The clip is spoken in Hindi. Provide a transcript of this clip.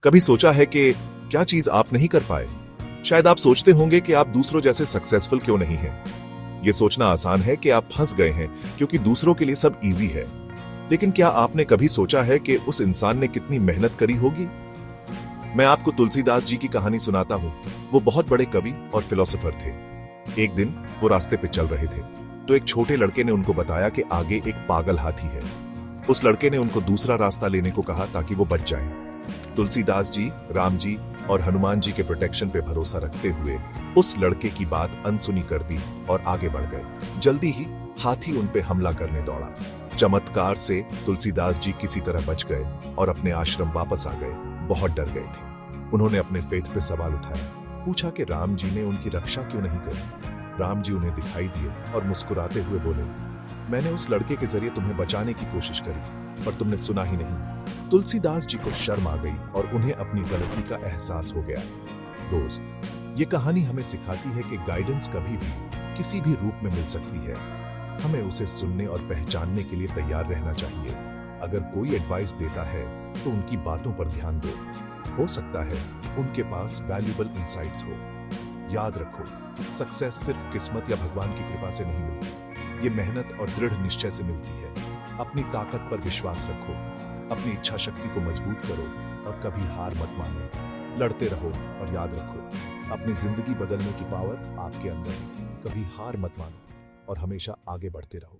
कभी सोचा है कि क्या चीज आप नहीं कर पाए? शायद आप सोचते होंगे कि आप दूसरों जैसे सक्सेसफुल क्यों नहीं हैं। ये सोचना आसान है कि आप फंस गए हैं क्योंकि दूसरों के लिए सब इजी है। लेकिन क्या आपने कभी सोचा है कि उस इंसान ने कितनी मेहनत करी होगी? मैं आपको तुलसीदास जी की कहानी सुनाता हूँ। वो बहुत बड़े कवि और फिलोसोफर थे। एक दिन वो रास्ते पे चल रहे थे तो एक छोटे लड़के ने उनको बताया कि आगे एक पागल हाथी है। उस लड़के ने उनको दूसरा रास्ता लेने को कहा ताकि वो बच जाए। तुलसीदास जी, राम जी और हनुमान जी के प्रोटेक्शन पे भरोसा रखते हुए उस लड़के की बात अनसुनी कर दी और आगे बढ़ गए। जल्दी ही हाथी उन पे हमला करने दौड़ा। चमत्कार से तुलसीदास जी किसी तरह बच गए और अपने आश्रम वापस आ गए। बहुत डर गए थे। उन्होंने अपने फेथ पे सवाल उठाया, पूछा कि राम जी ने उनकी रक्षा क्यों नहीं करी। राम जी उन्हें दिखाई दिए और मुस्कुराते हुए बोले, मैंने उस लड़के के जरिए तुम्हें बचाने की कोशिश करी पर तुमने सुना ही नहीं। तुलसीदास जी को शर्म आ गई और उन्हें अपनी गलती का एहसास हो गया। दोस्त, ये कहानी हमें सिखाती है कि गाइडेंस कभी भी किसी भी रूप में मिल सकती है। हमें उसे सुनने और पहचानने के लिए तैयार रहना चाहिए। अगर कोई एडवाइस देता है तो उनकी बातों पर ध्यान दो। हो सकता है उनके पास वैल्यूएबल इंसाइट्स हो। याद रखो, सक्सेस सिर्फ किस्मत या भगवान की कृपा से नहीं मिलती। ये मेहनत और दृढ़ निश्चय से मिलती है। अपनी ताकत पर विश्वास रखो, अपनी इच्छा शक्ति को मजबूत करो और कभी हार मत मानो। लड़ते रहो और याद रखो, अपनी जिंदगी बदलने की पावर आपके अंदर है। कभी हार मत मानो और हमेशा आगे बढ़ते रहो।